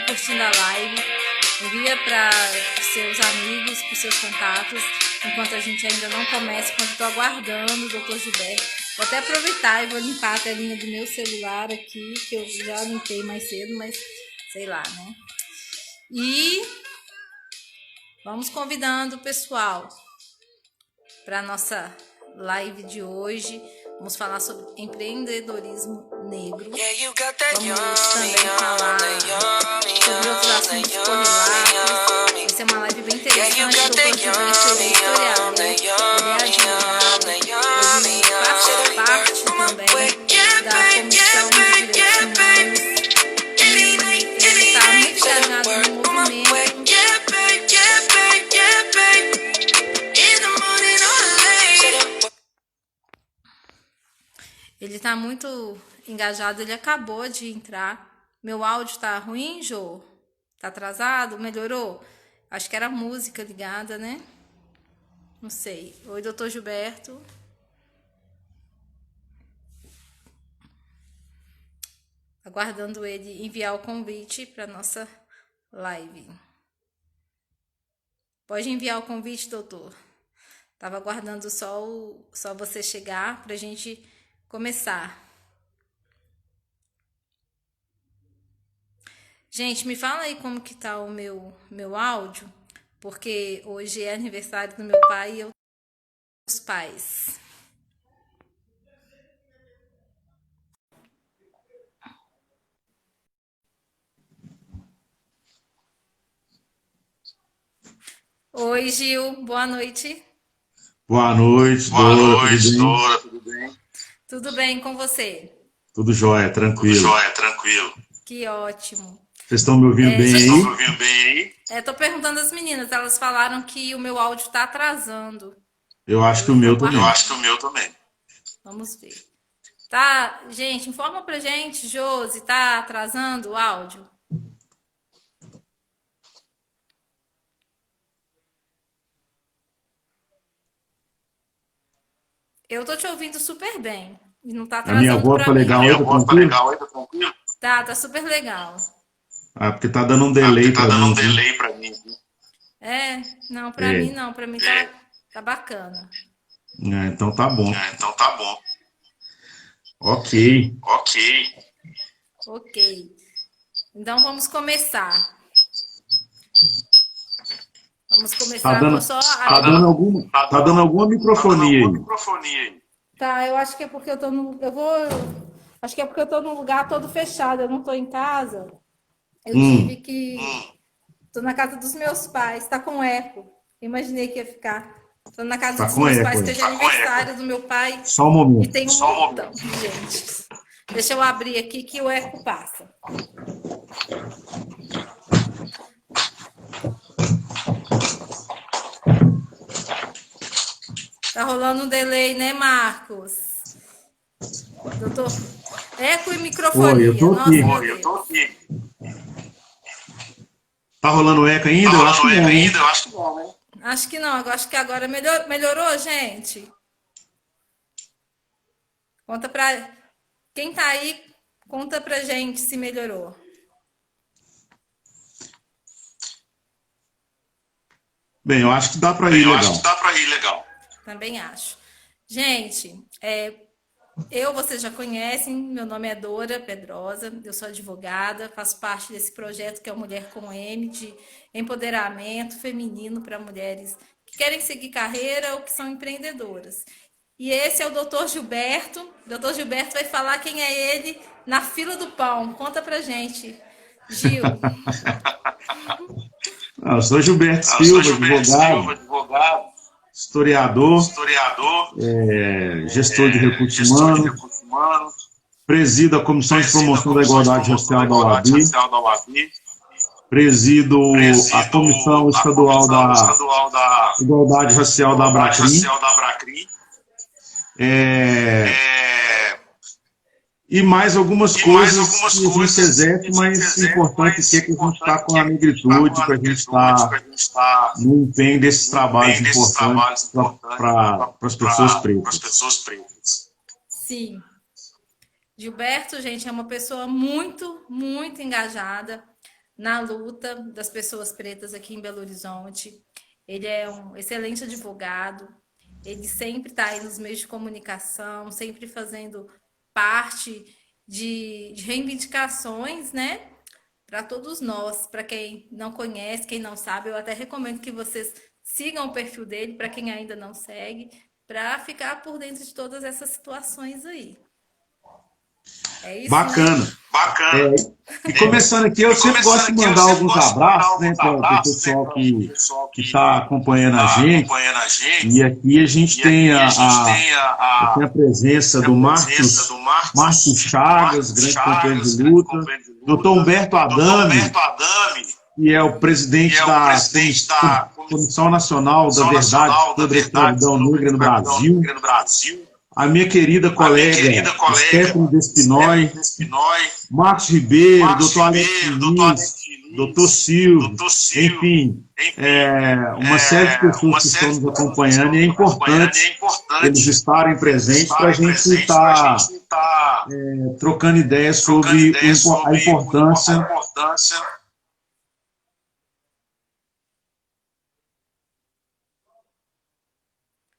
curtindo a live, envia para seus amigos, para seus contatos, enquanto a gente ainda não começa, enquanto estou aguardando o Dr. Gilberto. Vou até aproveitar e vou limpar a telinha do meu celular aqui, que eu já limpei mais cedo, mas sei lá, né? E vamos convidando o pessoal para a nossa live de hoje. Vamos falar sobre empreendedorismo negro. Vamos também falar sobre outros assuntos correlatos. Vai ser uma live bem interessante. O Dr. Gilberto é historiador, ele é advogado, ele faz parte também da Comissão de Direitos Humanos. Ele está muito engajado no movimento. Ele tá muito engajado, ele acabou de entrar. Meu áudio tá ruim, Jô? Tá atrasado? Melhorou? Acho que era a música ligada, né? Não sei. Oi, Dr. Gilberto. Aguardando ele enviar o convite para nossa live. Pode enviar o convite, doutor. Tava aguardando só você chegar pra gente começar. Gente, me fala aí como que tá o meu áudio, porque hoje é aniversário do meu pai e eu tenho os pais. Oi, Gil, boa noite. Boa noite, Dora, tudo bem? Tudo bem com você? Tudo jóia, tranquilo. Que ótimo. Vocês estão me ouvindo bem aí? Tô perguntando às meninas, elas falaram que o meu áudio tá atrasando. Eu acho que o meu também. Vamos ver. Tá, gente, informa pra gente, Josi, tá atrasando o áudio? Eu tô te ouvindo super bem. E não tá A atrasando minha voz pra tá mim. legal aí, tá tranquilo? Tá super legal. Ah, porque tá dando um delay pra mim. Não, pra mim não. Pra mim tá bacana. Então tá bom. Ok. Ok. Então vamos começar. Tá dando alguma microfonia aí. Tá, eu acho que é porque eu tô no. Acho que é porque eu estou num lugar todo fechado, eu não estou em casa. Eu tive que... Estou na casa dos meus pais, está com eco. Imaginei que ia ficar. Estou na casa dos meus pais, que é aniversário do meu pai. Só um momento. E tem um montão de gente. Deixa eu abrir aqui que o eco passa. Tá rolando um delay, né, Marcos? Doutor, eco e microfonia. Oi, eu tô aqui. Tá rolando eco ainda? Eu acho que não, né? Acho que não, acho que agora melhorou, gente? Conta pra... Quem tá aí, conta pra gente se melhorou. Bem, eu acho que dá pra ir legal. Também acho. Gente, vocês já conhecem, meu nome é Dora Pedrosa, eu sou advogada, faço parte desse projeto que é o Mulher com M, de empoderamento feminino para mulheres que querem seguir carreira ou que são empreendedoras. E esse é o Dr. Gilberto. O Dr. Gilberto vai falar quem é ele na fila do pão. Conta pra gente, Gil. Eu sou Gilberto Silva, advogado, historiador, gestor de recursos humanos, presido a Comissão de Promoção da Igualdade Racial da OAB, presido a Comissão Estadual da Igualdade Racial da Abracrim, e mais algumas coisas que a gente exerce, mas o importante é que a gente está com a negritude, que a gente está no empenho desses trabalhos importantes para as pessoas pretas. Sim. Gilberto, gente, é uma pessoa muito, muito engajada na luta das pessoas pretas aqui em Belo Horizonte. Ele é um excelente advogado, ele sempre está aí nos meios de comunicação, sempre fazendo parte de reivindicações, né? Para todos nós, para quem não conhece, quem não sabe, eu até recomendo que vocês sigam o perfil dele, para quem ainda não segue, para ficar por dentro de todas essas situações aí. É isso, bacana, né? Bacana. E começando aqui, eu sempre gosto de mandar alguns abraços, né, para o pessoal que está acompanhando a gente. E aqui a gente tem a presença do Márcio Chagas, grande companheiro de luta, Dr. Humberto Adame, que é o presidente da Comissão Nacional da Verdade sobre a Escravidão Negra no Brasil. A minha querida colega Stephanie Despinói, Marcos Ribeiro, Dr. Alex Diniz, Dr. Silvio, enfim, uma série de pessoas que estão nos acompanhando, e é importante eles estarem presentes para a gente estar trocando ideias sobre a importância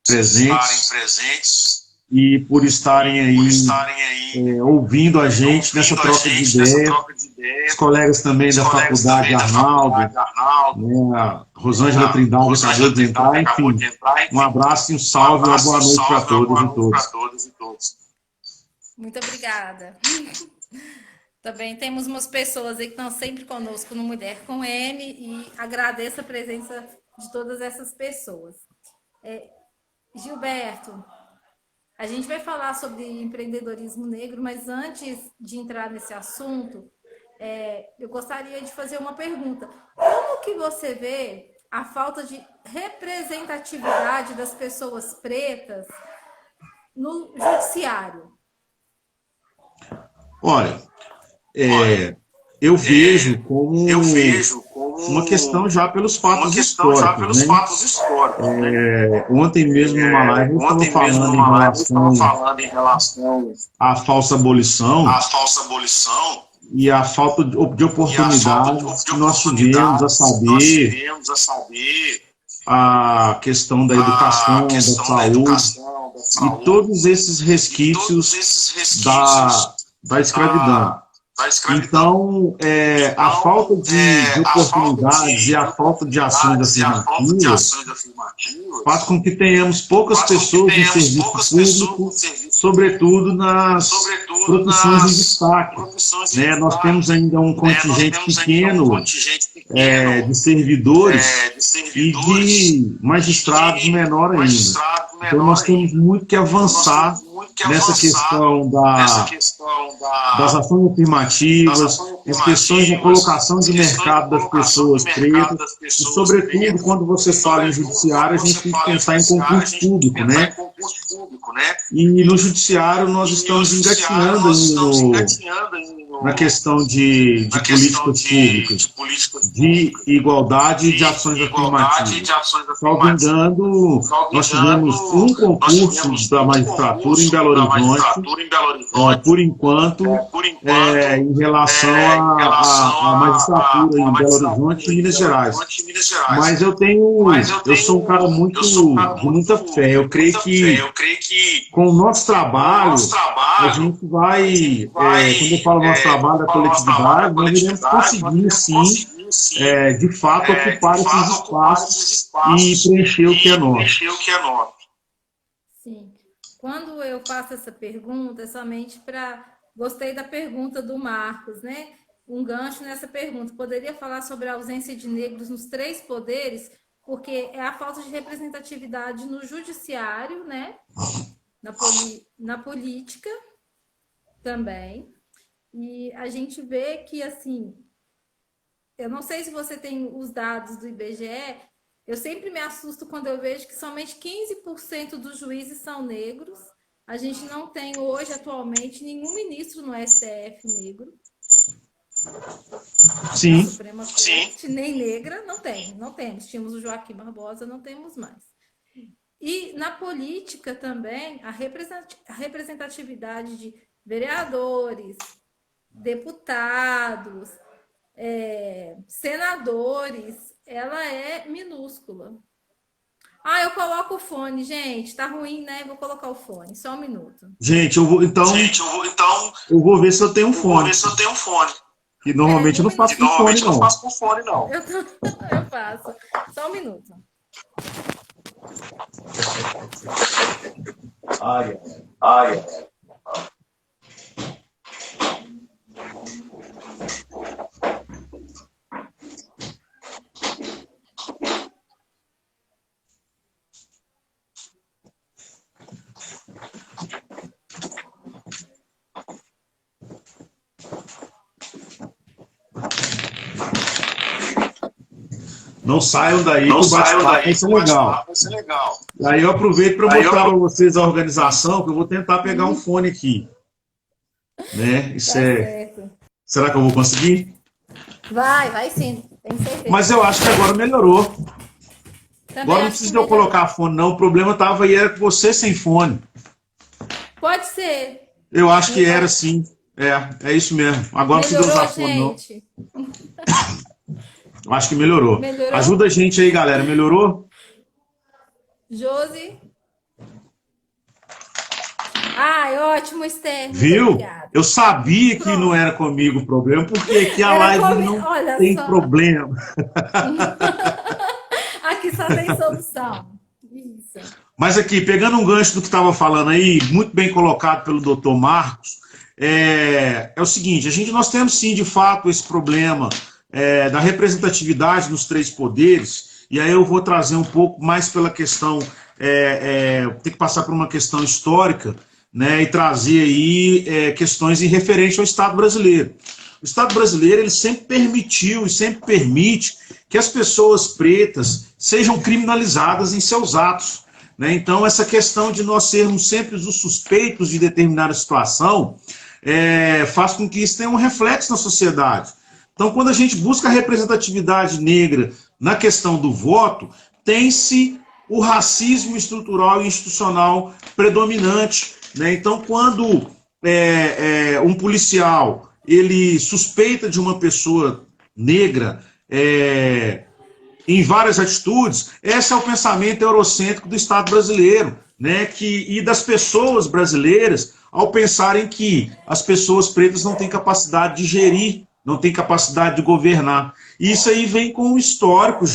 presentes e por estarem aí ouvindo a gente nessa troca de ideias. Os colegas também da Faculdade Arnaldo, né, a Rosângela Trindade acabou de entrar, enfim, um abraço e um salve, uma boa noite para todas e todos. Muito obrigada. Também temos umas pessoas aí que estão sempre conosco no Mulher com M, e agradeço a presença de todas essas pessoas. Gilberto, a gente vai falar sobre empreendedorismo negro, mas antes de entrar nesse assunto, eu gostaria de fazer uma pergunta. Como que você vê a falta de representatividade das pessoas pretas no judiciário? Olha, eu vejo como uma questão já pelos fatos históricos, né? Ontem mesmo numa live eu estava falando em relação à falsa abolição e a falta de oportunidade que nós tivemos a saber a questão da educação, da saúde e todos esses resquícios da escravidão. Então, a falta de oportunidades e a falta de ações afirmativas faz com que tenhamos poucas pessoas no serviço público, sobretudo nas profissões em destaque, né? Nós temos ainda um contingente pequeno de servidores e de magistrados menor ainda. Então, nós temos muito que avançar nessa questão das ações afirmativas, as questões da colocação de mercado das pessoas pretas, e, sobretudo, quando você fala em judiciário, a gente tem que pensar em concurso público, né? E no judiciário nós estamos engatinhando na questão de políticas públicas, de igualdade e de ações afirmativas. Salvo engano, nós tivemos um concurso da magistratura em Belo Horizonte, por enquanto, em relação à magistratura em Belo Horizonte e Minas Gerais. Mas eu sou um cara de muita fé. Eu creio que com o nosso trabalho, a gente vai, quando eu falo nosso trabalho da coletividade, nós iremos conseguir, sim, de fato, ocupar esses espaços e preencher o que é nosso. Sim. Quando eu faço essa pergunta, é somente para... Gostei da pergunta do Marcos, né? Um gancho nessa pergunta. Poderia falar sobre a ausência de negros nos 3 poderes? Porque é a falta de representatividade no judiciário, né? Na política também. E a gente vê que, assim, eu não sei se você tem os dados do IBGE, eu sempre me assusto quando eu vejo que somente 15% dos juízes são negros. A gente não tem hoje, atualmente, nenhum ministro no STF negro. Sim. Na Suprema Corte, nem negra, não temos. Tínhamos o Joaquim Barbosa, não temos mais. E na política também, a representatividade de vereadores, deputados, senadores, ela é minúscula. Eu coloco o fone, gente. Tá ruim, né? Vou colocar o fone. Só um minuto. Gente, eu vou ver se eu tenho um fone. E normalmente eu não faço com fone, não. Eu faço. Só um minuto. Ai. Não saiam daí, que o bate-papo vai ser legal. Aí eu aproveito para mostrar para vocês a organização, que eu vou tentar pegar um fone aqui. Né? Certo. Será que eu vou conseguir? Vai sim, tenho certeza. Mas eu acho que agora melhorou. Também agora não precisa de eu colocar fone, não. O problema estava aí, era você sem fone. Pode ser. Eu acho que era sim. É isso mesmo. Agora não precisa usar fone, não. Acho que melhorou. Ajuda a gente aí, galera. Melhorou? Josi. Ótimo, Esther. Viu? Obrigada. Eu sabia que não era comigo o problema, porque aqui a live não tem problema. Aqui só tem solução. Isso. Mas aqui, pegando um gancho do que estava falando aí, muito bem colocado pelo doutor Marcos, é o seguinte, nós temos sim, de fato, esse problema da representatividade nos 3 poderes, e aí eu vou trazer um pouco mais pela questão, ter que passar por uma questão histórica, né, e trazer aí questões em referente ao Estado brasileiro. O Estado brasileiro, ele sempre permitiu e sempre permite que as pessoas pretas sejam criminalizadas em seus atos, né? Então, essa questão de nós sermos sempre os suspeitos de determinada situação faz com que isso tenha um reflexo na sociedade. Então, quando a gente busca a representatividade negra na questão do voto, tem-se o racismo estrutural e institucional predominante, né? Então, quando um policial ele suspeita de uma pessoa negra em várias atitudes, esse é o pensamento eurocêntrico do Estado brasileiro, né? E das pessoas brasileiras, ao pensarem que as pessoas pretas não têm capacidade de gerir, não têm capacidade de governar. E isso aí vem com um histórico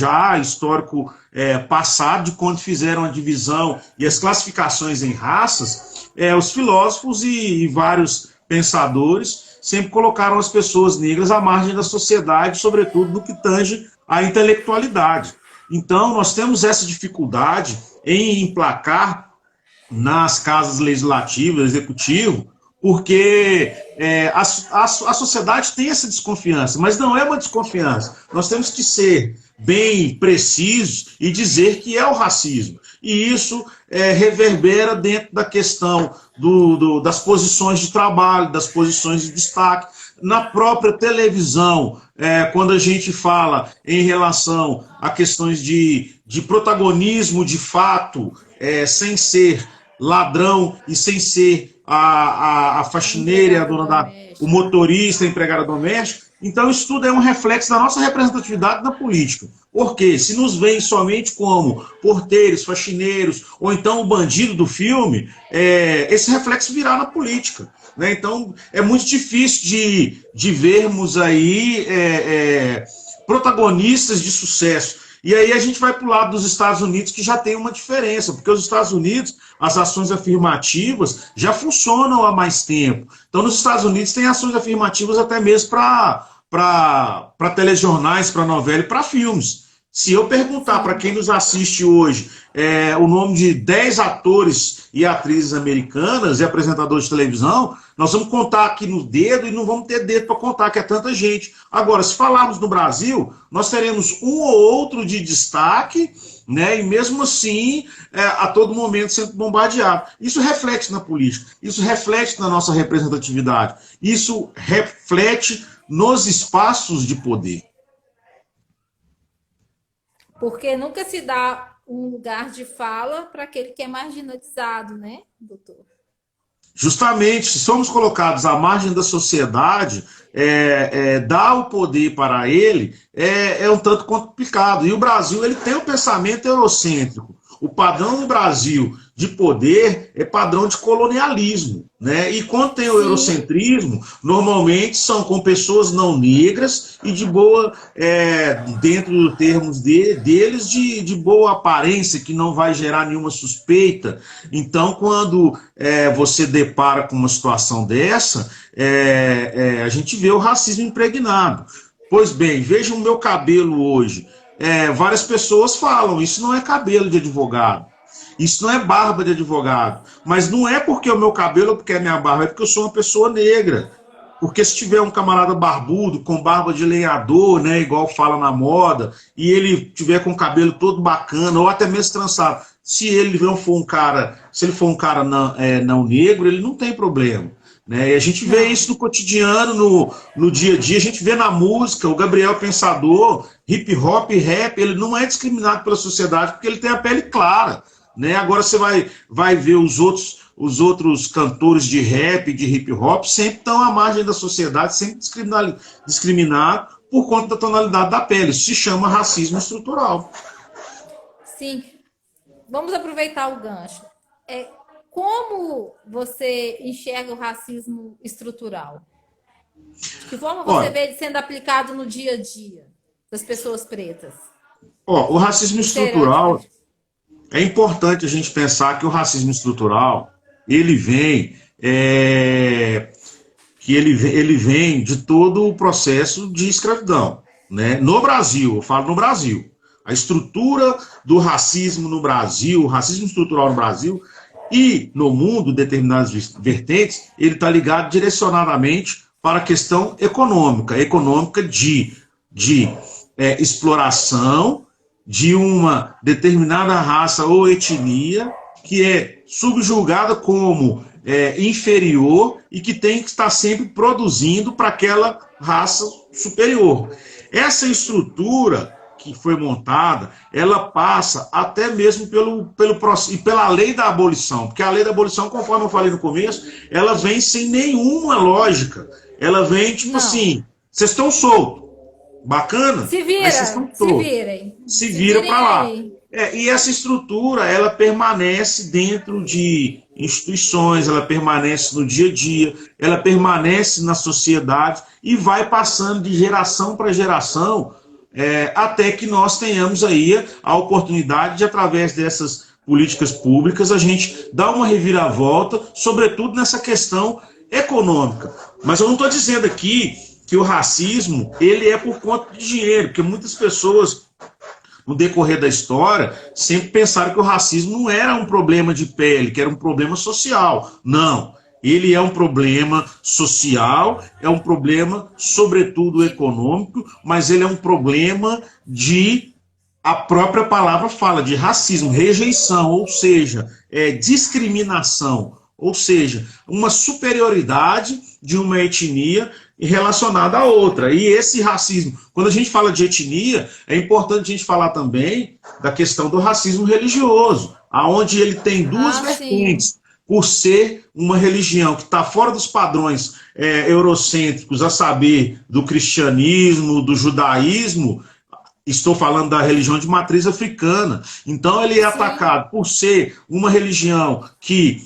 passado, de quando fizeram a divisão e as classificações em raças, os filósofos e vários pensadores sempre colocaram as pessoas negras à margem da sociedade, sobretudo no que tange à intelectualidade. Então, nós temos essa dificuldade em emplacar nas casas legislativas, executivo, porque a sociedade tem essa desconfiança, mas não é uma desconfiança. Nós temos que ser bem precisos e dizer que é o racismo. E isso reverbera dentro da questão das posições de trabalho, das posições de destaque, na própria televisão, quando a gente fala em relação a questões de protagonismo de fato, sem ser ladrão e sem ser a faxineira, o motorista, a empregada doméstica. Então, isso tudo é um reflexo da nossa representatividade na política. Porque se nos veem somente como porteiros, faxineiros, ou então o bandido do filme, esse reflexo virá na política. Né? Então, é muito difícil de vermos aí protagonistas de sucesso. E aí a gente vai para o lado dos Estados Unidos, que já tem uma diferença, porque os Estados Unidos, as ações afirmativas já funcionam há mais tempo. Então, nos Estados Unidos tem ações afirmativas até mesmo para telejornais, para novela e para filmes. Se eu perguntar para quem nos assiste hoje o nome de 10 atores e atrizes americanas e apresentadores de televisão, nós vamos contar aqui no dedo e não vamos ter dedo para contar, que é tanta gente. Agora, se falarmos no Brasil, nós teremos um ou outro de destaque, né, e mesmo assim, a todo momento sendo bombardeado. Isso reflete na política, isso reflete na nossa representatividade, isso reflete nos espaços de poder. Porque nunca se dá um lugar de fala para aquele que é marginalizado, né, doutor? Justamente, se somos colocados à margem da sociedade, dar o poder para ele é um tanto complicado. E o Brasil ele tem um pensamento eurocêntrico. O padrão no Brasil de poder é padrão de colonialismo, né? E quando tem o eurocentrismo, normalmente são com pessoas não negras e de boa, dentro dos termos deles, de boa aparência, que não vai gerar nenhuma suspeita. Então, quando você depara com uma situação dessa, a gente vê o racismo impregnado. Pois bem, vejam o meu cabelo hoje. Várias pessoas falam, isso não é cabelo de advogado, isso não é barba de advogado, mas não é porque é o meu cabelo ou porque é a minha barba, é porque eu sou uma pessoa negra. Porque se tiver um camarada barbudo, com barba de lenhador, né, igual fala na moda, e ele tiver com o cabelo todo bacana, ou até mesmo trançado, se ele for um cara não negro, ele não tem problema. Né? E a gente vê isso no cotidiano, no dia a dia, a gente vê na música, o Gabriel Pensador, hip hop e rap, ele não é discriminado pela sociedade porque ele tem a pele clara. Né? Agora você vai ver os outros cantores de rap, de hip hop, sempre estão à margem da sociedade, sempre discriminados por conta da tonalidade da pele. Isso se chama racismo estrutural. Sim. Vamos aproveitar o gancho. Como você enxerga o racismo estrutural? De que forma você vê ele sendo aplicado no dia a dia das pessoas pretas? O racismo estrutural, é importante a gente pensar que o racismo estrutural, ele vem de todo o processo de escravidão. Né? No Brasil, eu falo no Brasil, a estrutura do racismo no Brasil, o racismo estrutural no Brasil, e no mundo, determinadas vertentes, ele está ligado direcionadamente para a questão econômica de exploração de uma determinada raça ou etnia que é subjugada como inferior e que tem que estar sempre produzindo para aquela raça superior. Essa estrutura que foi montada, ela passa até mesmo pela lei da abolição, porque a lei da abolição, conforme eu falei no começo, ela vem sem nenhuma lógica. Ela vem tipo assim, vocês estão soltos, bacana? Se vira, mas vocês estão soltos. Se vira para lá. E essa estrutura, ela permanece dentro de instituições, ela permanece no dia a dia, ela permanece na sociedade e vai passando de geração para geração, até que nós tenhamos aí a oportunidade de, através dessas políticas públicas, a gente dar uma reviravolta, sobretudo nessa questão econômica. Mas eu não estou dizendo aqui que o racismo ele é por conta de dinheiro, porque muitas pessoas no decorrer da história, sempre pensaram que o racismo não era um problema de pele, que era um problema social. Não. Ele é um problema social, é um problema, sobretudo, econômico, mas ele é um problema de. A própria palavra fala de racismo, rejeição, ou seja, discriminação, ou seja, uma superioridade de uma etnia relacionada à outra. E esse racismo, quando a gente fala de etnia, é importante a gente falar também da questão do racismo religioso, aonde ele tem duas vertentes. Por ser uma religião que está fora dos padrões eurocêntricos, a saber, do cristianismo, do judaísmo, estou falando da religião de matriz africana. Então ele é atacado por ser uma religião que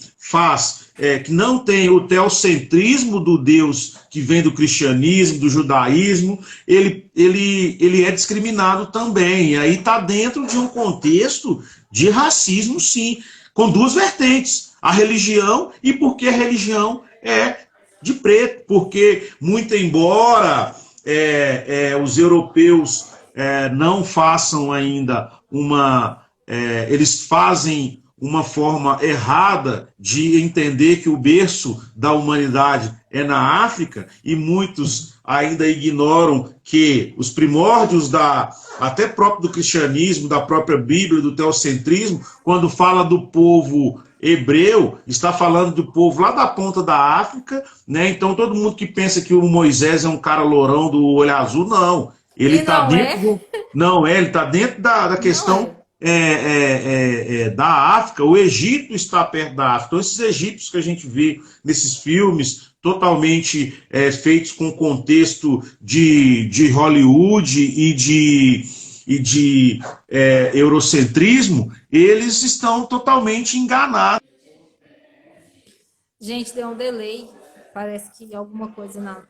que não tem o teocentrismo do Deus que vem do cristianismo, do judaísmo, ele é discriminado também. E aí está dentro de um contexto de racismo, sim, com duas vertentes. A religião e porque a religião é de preto. Porque, muito embora os europeus não façam ainda eles fazem uma forma errada de entender que o berço da humanidade é na África, e muitos ainda ignoram que os primórdios até próprio do cristianismo, da própria Bíblia, do teocentrismo, quando fala do povo hebreu, está falando do povo lá da ponta da África, né? Então todo mundo que pensa que o Moisés é um cara lourão do olho azul, não. Ele está dentro. Não é, ele está dentro da questão da África. O Egito está perto da África. Então, esses egípcios que a gente vê nesses filmes, totalmente feitos com contexto de Hollywood e de eurocentrismo, eles estão totalmente enganados. Gente, deu um delay. Parece que alguma coisa na.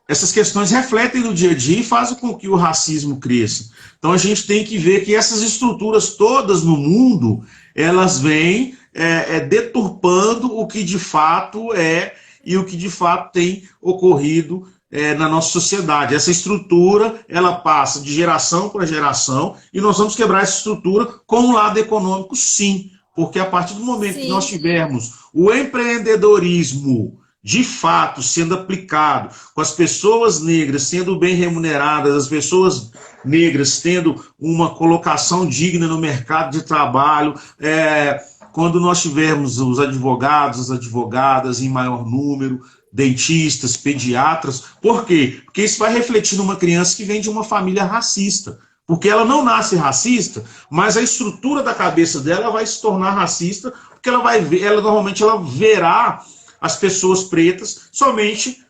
Essas questões refletem no dia a dia e fazem com que o racismo cresça. Então a gente tem que ver que essas estruturas todas no mundo, elas vêm deturpando o que de fato é e o que de fato tem ocorrido na nossa sociedade. Essa estrutura, ela passa de geração para geração e nós vamos quebrar essa estrutura com um lado econômico, sim. Porque a partir do momento que nós tivermos o empreendedorismo de fato sendo aplicado, com as pessoas negras sendo bem remuneradas, as pessoas negras tendo uma colocação digna no mercado de trabalho, quando nós tivermos os advogados, as advogadas em maior número, dentistas, pediatras. Por quê? Porque isso vai refletir numa criança que vem de uma família racista. Porque ela não nasce racista, mas a estrutura da cabeça dela vai se tornar racista, porque normalmente ela verá as pessoas pretas somente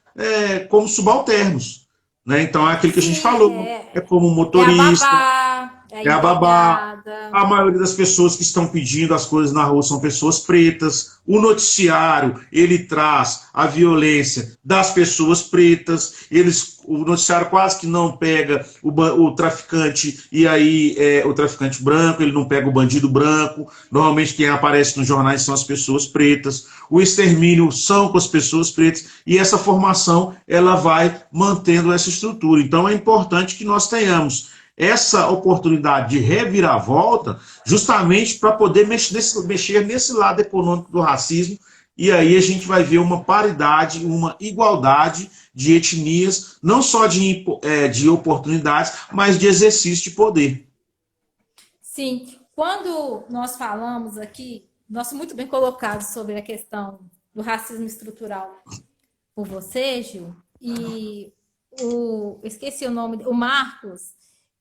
como subalternos. Né? Então é aquilo que a gente falou, é como motorista, é a babá. A maioria das pessoas que estão pedindo as coisas na rua são pessoas pretas. O noticiário, ele traz a violência das pessoas pretas. O noticiário quase que não pega o traficante, e aí o traficante branco, ele não pega o bandido branco. Normalmente quem aparece nos jornais são as pessoas pretas. O extermínio são com as pessoas pretas. E essa formação, ela vai mantendo essa estrutura. Então é importante que nós tenhamos essa oportunidade de reviravolta, justamente para poder mexer nesse lado econômico do racismo, e aí a gente vai ver uma paridade, uma igualdade de etnias, não só de oportunidades, mas de exercício de poder. Sim, quando nós falamos aqui, nós muito bem colocados sobre a questão do racismo estrutural por você, Gil, e esqueci o nome, o Marcos,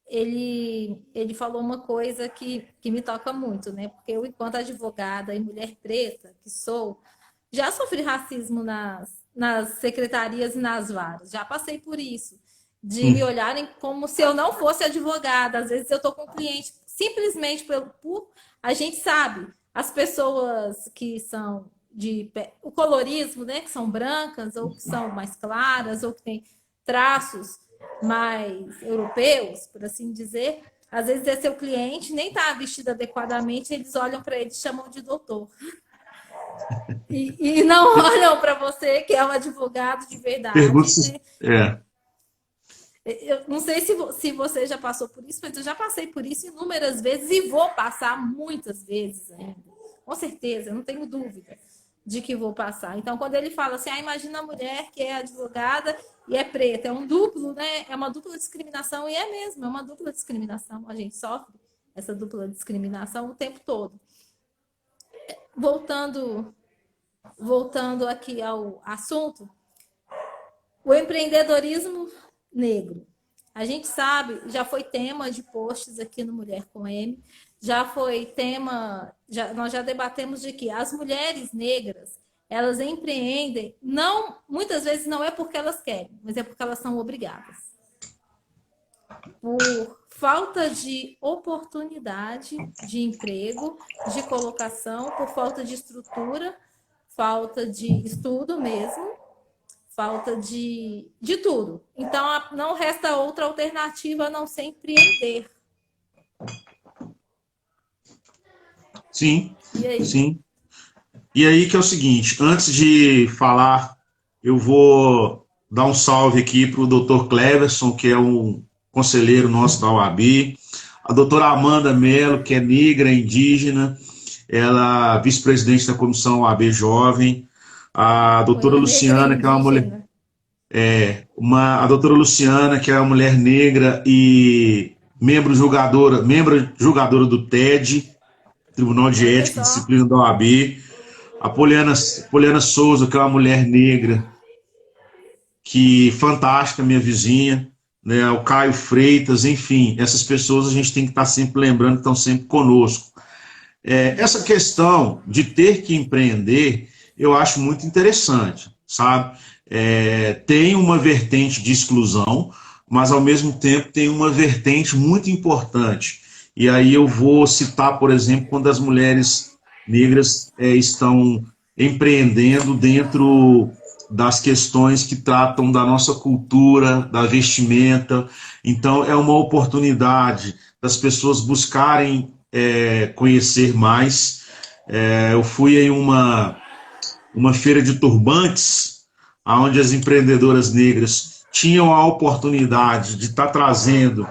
ele falou uma coisa que me toca muito, né? Porque eu, enquanto advogada e mulher preta que sou, já sofri racismo nas secretarias e nas varas. Já passei por isso, de me olharem como se eu não fosse advogada. Às vezes eu estou com um cliente simplesmente por a gente sabe, as pessoas que são o colorismo, né? Que são brancas ou que são mais claras ou que têm traços mais europeus, por assim dizer, Às vezes é seu cliente, nem está vestido adequadamente, eles olham para ele e chamam de doutor. E não olham para você, que é um advogado de Pergunta verdade. se... É. Eu não sei se você já passou por isso, mas eu já passei por isso inúmeras vezes e vou passar muitas vezes ainda. Com certeza, eu não tenho dúvida de que vou passar. Então, quando ele fala assim, imagina a mulher que é advogada e é preta, é um duplo, né? É uma dupla discriminação, e é mesmo, é uma dupla discriminação. A gente sofre essa dupla discriminação o tempo todo. Voltando aqui ao assunto, o empreendedorismo negro. A gente sabe, já foi tema de posts aqui no Mulher com M, já foi tema, nós já debatemos de que as mulheres negras, elas empreendem, muitas vezes não é porque elas querem, mas é porque elas são obrigadas. Por falta de oportunidade de emprego, de colocação, por falta de estrutura, falta de estudo mesmo, falta de tudo. Então, não resta outra alternativa a não ser empreender. Sim, sim. E aí que é o seguinte, antes de falar, eu vou dar um salve aqui para o Dr. Cleverson, que é um conselheiro nosso da OAB, a doutora Amanda Mello, que é negra, indígena, ela é vice-presidente da Comissão OAB Jovem, a doutora Luciana, que é uma mulher... a doutora Luciana, que é uma mulher negra e membro julgadora do TED, Tribunal de Ética e Disciplina da OAB, a Poliana Souza, que é uma mulher negra, que fantástica, minha vizinha, né, o Caio Freitas, enfim, essas pessoas a gente tem que estar sempre lembrando que estão sempre conosco. Essa questão de ter que empreender, eu acho muito interessante, sabe? Tem uma vertente de exclusão, mas ao mesmo tempo tem uma vertente muito importante. E aí eu vou citar, por exemplo, quando as mulheres negras estão empreendendo dentro das questões que tratam da nossa cultura, da vestimenta. Então, é uma oportunidade das pessoas buscarem conhecer mais. Eu fui em uma feira de turbantes, onde as empreendedoras negras tinham a oportunidade de estar trazendo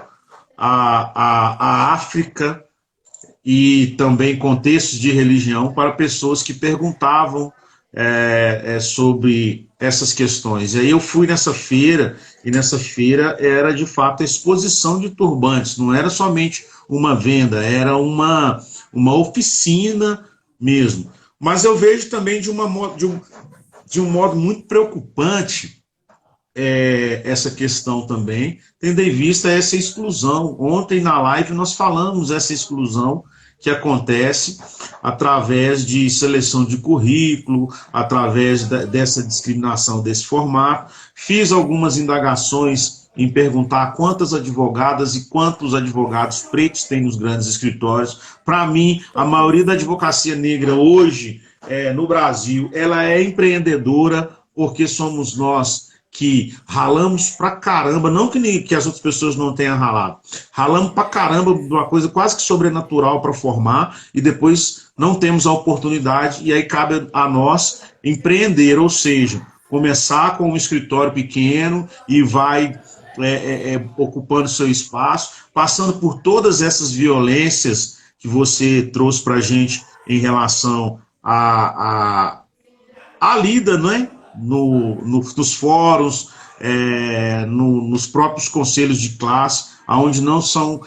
a África e também contextos de religião para pessoas que perguntavam sobre essas questões. E aí eu fui nessa feira, e nessa feira era de fato a exposição de turbantes, não era somente uma venda, era uma oficina mesmo. Mas eu vejo também de um modo muito preocupante essa questão também, tendo em vista essa exclusão. Ontem na live nós falamos essa exclusão que acontece através de seleção de currículo, através dessa discriminação desse formato. Fiz algumas indagações em perguntar quantas advogadas e quantos advogados pretos tem nos grandes escritórios. Para mim, a maioria da advocacia negra hoje no Brasil, ela é empreendedora, porque somos nós que ralamos pra caramba, não que as outras pessoas não tenham ralado, ralamos pra caramba, uma coisa quase que sobrenatural para formar, e depois não temos a oportunidade, e aí cabe a nós empreender, ou seja, começar com um escritório pequeno e vai ocupando seu espaço, passando por todas essas violências que você trouxe para a gente em relação à lida, não é? Nos fóruns, nos próprios conselhos de classe, onde não são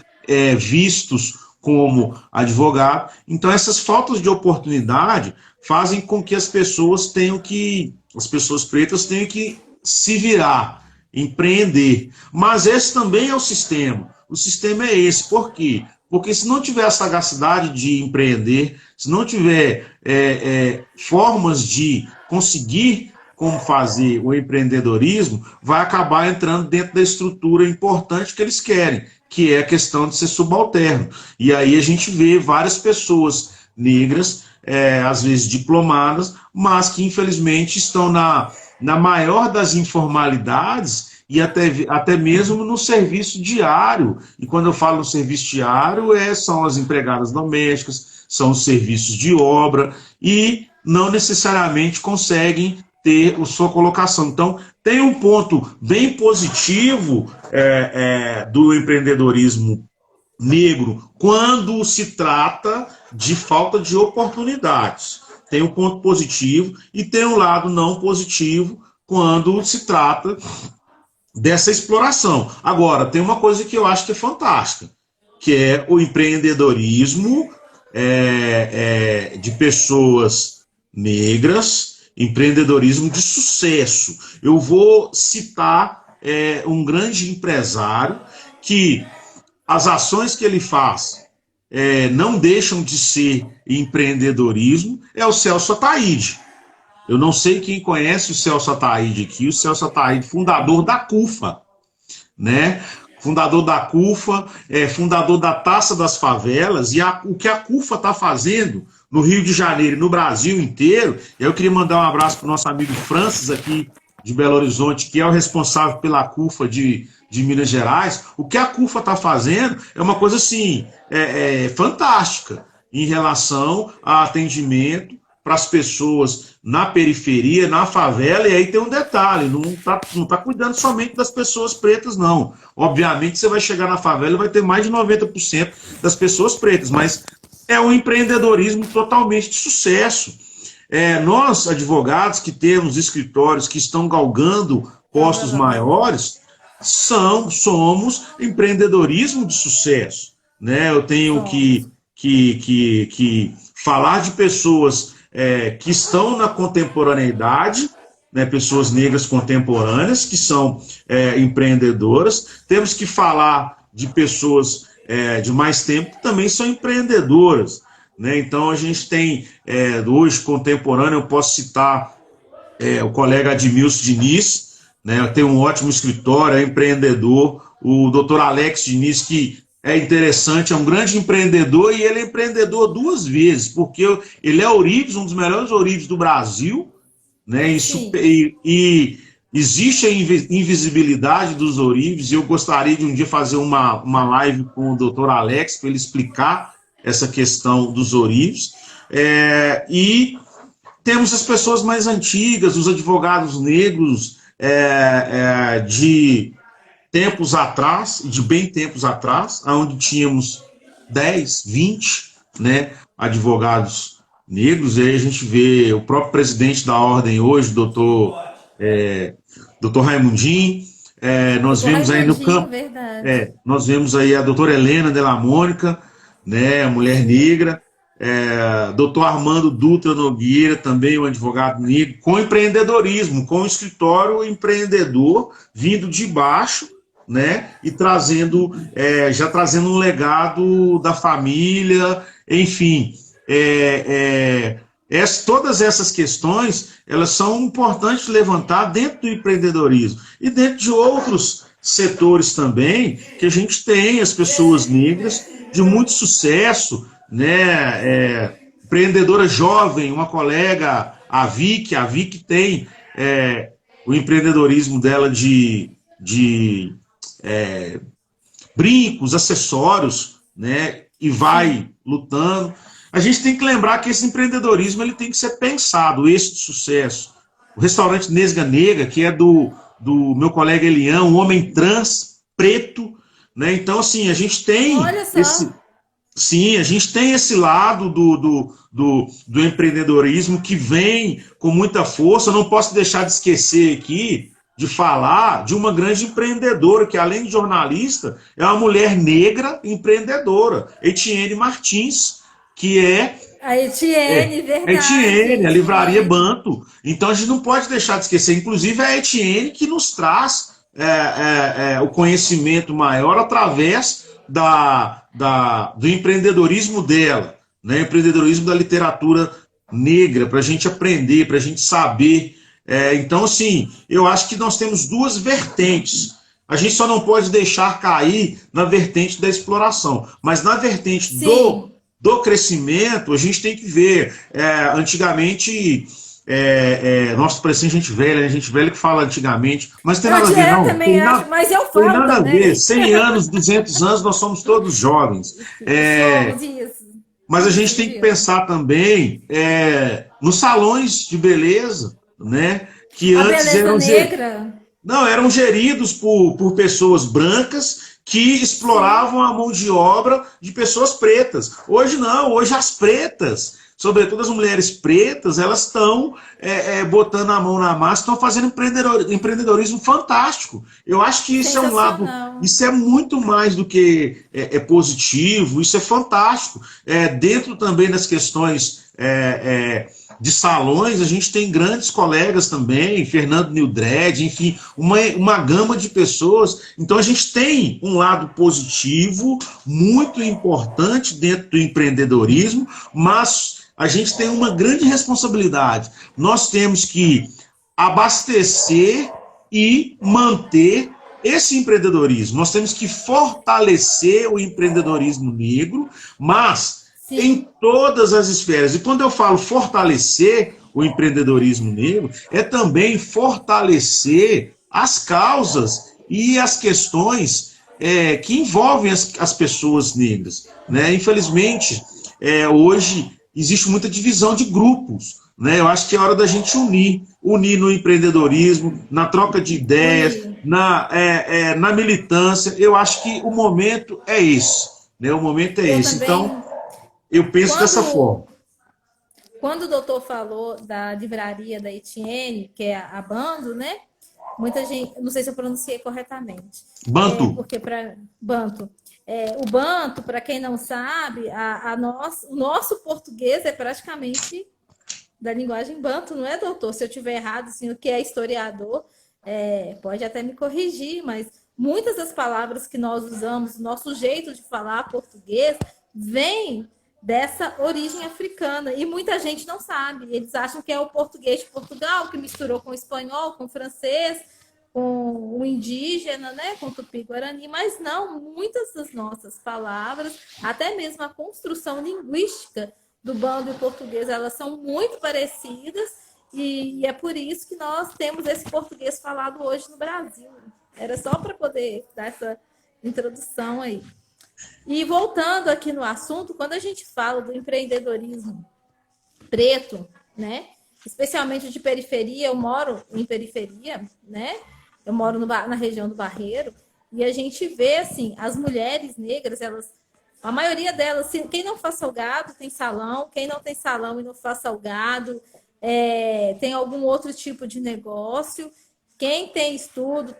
vistos como advogado. Então, essas faltas de oportunidade fazem com que as pessoas pretas tenham que se virar, empreender. Mas esse também é o sistema. O sistema é esse. Por quê? Porque se não tiver a sagacidade de empreender, se não tiver formas de conseguir como fazer o empreendedorismo, vai acabar entrando dentro da estrutura importante que eles querem, que é a questão de ser subalterno. E aí a gente vê várias pessoas negras, às vezes diplomadas, mas que infelizmente estão na maior das informalidades e até mesmo no serviço diário. E quando eu falo no serviço diário, são as empregadas domésticas, são os serviços de obra, e não necessariamente conseguem ter a sua colocação. Então, tem um ponto bem positivo do empreendedorismo negro quando se trata de falta de oportunidades. Tem um ponto positivo e tem um lado não positivo quando se trata dessa exploração. Agora, tem uma coisa que eu acho que é fantástica, que é o empreendedorismo de pessoas negras, empreendedorismo de sucesso. Eu vou citar um grande empresário que as ações que ele faz não deixam de ser empreendedorismo, é o Celso Ataíde. Eu não sei quem conhece o Celso Ataíde aqui, o Celso Ataíde, fundador da CUFA, né? Fundador da CUFA, fundador da Taça das Favelas, e o que a CUFA está fazendo no Rio de Janeiro e no Brasil inteiro. Eu queria mandar um abraço para o nosso amigo Francis aqui de Belo Horizonte, que é o responsável pela CUFA de Minas Gerais. O que a CUFA está fazendo é uma coisa assim, fantástica em relação a atendimento para as pessoas na periferia, na favela. E aí tem um detalhe, não tá cuidando somente das pessoas pretas, não. Obviamente você vai chegar na favela e vai ter mais de 90% das pessoas pretas, mas é um empreendedorismo totalmente de sucesso. Nós, advogados que temos escritórios que estão galgando postos maiores, somos empreendedorismo de sucesso, né? Eu tenho que falar de pessoas que estão na contemporaneidade, né? Pessoas negras contemporâneas que são empreendedoras. Temos que falar de pessoas de mais tempo que também são empreendedoras, né? Então a gente tem hoje contemporâneo, eu posso citar o colega Admilson Diniz, né? Tem um ótimo escritório, é empreendedor, o doutor Alex Diniz, que é interessante, é um grande empreendedor, e ele é empreendedor duas vezes, porque ele é ourives, um dos melhores ourives do Brasil, né? E existe a invisibilidade dos ourives, e eu gostaria de um dia fazer uma live com o doutor Alex, para ele explicar essa questão dos ourives. E temos as pessoas mais antigas, os advogados negros de tempos atrás, de bem tempos atrás, onde tínhamos 10, 20, né, advogados negros. E aí a gente vê o próprio presidente da ordem hoje, doutor Raimundinho. Nós vemos aí no campo, nós vemos aí a doutora Helena de la Mônica, né, a mulher negra, doutor Armando Dutra Nogueira, também um advogado negro, com empreendedorismo, com um escritório empreendedor, vindo de baixo, né, e já trazendo um legado da família, enfim. Todas essas questões, elas são importantes levantar dentro do empreendedorismo e dentro de outros setores também, que a gente tem as pessoas negras de muito sucesso, né? Empreendedora jovem, uma colega, a Vicky tem o empreendedorismo dela de brincos, acessórios, né? E vai lutando. A gente tem que lembrar que esse empreendedorismo ele tem que ser pensado, esse de sucesso. O restaurante Nesga Negra, que é do meu colega Elian, um homem trans, preto, né? Então, assim, a gente tem a gente tem esse lado do empreendedorismo que vem com muita força. Eu não posso deixar de esquecer aqui de falar de uma grande empreendedora, que além de jornalista, é uma mulher negra empreendedora, Etienne Martins, que a Etienne, verdade. Etienne, a Livraria Banto. Então a gente não pode deixar de esquecer. Inclusive é a Etienne que nos traz o conhecimento maior através do empreendedorismo dela, né? Empreendedorismo da literatura negra, para a gente aprender, para a gente saber. Então, assim, eu acho que nós temos duas vertentes. A gente só não pode deixar cair na vertente da exploração, mas na vertente do crescimento, a gente tem que ver. Antigamente, Nossa, parece gente velha, né? Gente velha que fala antigamente, mas não tem nada a ver, Eu não. também acho, mas eu Tem falo nada a também. ver. 100 anos, 200 anos, nós somos todos jovens. Somos isso. Mas a gente Isso tem que mesmo. pensar também nos salões de beleza, né? Que A antes beleza eram, negra, não, eram geridos por pessoas brancas que sim, exploravam a mão de obra de pessoas pretas. Hoje não, hoje as pretas, sobretudo as mulheres pretas, elas estão botando a mão na massa, estão fazendo empreendedorismo fantástico. Eu acho que isso é um lado, sensacional. isso é muito mais do que positivo, isso é fantástico. Dentro também das questões de salões, a gente tem grandes colegas também, Fernando Nildred, enfim, uma gama de pessoas. Então a gente tem um lado positivo, muito importante dentro do empreendedorismo, mas a gente tem uma grande responsabilidade. Nós temos que abastecer e manter esse empreendedorismo. Nós temos que fortalecer o empreendedorismo negro, mas em Sim, todas as esferas. E quando eu falo fortalecer o empreendedorismo negro, é também fortalecer as causas e as questões que envolvem as pessoas negras. Né? Infelizmente, hoje existe muita divisão de grupos. Né? Eu acho que é hora da gente unir no empreendedorismo, na troca de ideias, unir. na militância. Eu acho que o momento é esse. Né? O momento é Eu esse. Então, também, eu penso dessa quando forma. quando o doutor falou da livraria da Etienne, que é a Bando, né? Muita gente, não sei se eu pronunciei corretamente, Bantu. porque para Banto, o Banto, para quem não sabe, o nosso português é praticamente da linguagem Banto, não é, doutor? Se eu tiver errado, assim, o que é historiador, pode até me corrigir, mas muitas das palavras que nós usamos, nosso jeito de falar português, vem dessa origem africana. E muita gente não sabe. Eles acham que é o português de Portugal, que misturou com o espanhol, com o francês, com o indígena, né, com o tupi-guarani, mas não, muitas das nossas palavras, até mesmo a construção linguística do bando e o português, elas são muito parecidas e é por isso que nós temos esse português falado hoje no Brasil. Era só para poder dar essa introdução aí. E voltando aqui no assunto, quando a gente fala do empreendedorismo preto, né? Especialmente de periferia, eu moro em periferia, né? Eu moro na região do Barreiro e a gente vê assim, as mulheres negras, a maioria delas, quem não faz salgado tem salão, quem não tem salão e não faz salgado, tem algum outro tipo de negócio. Quem tem estudo,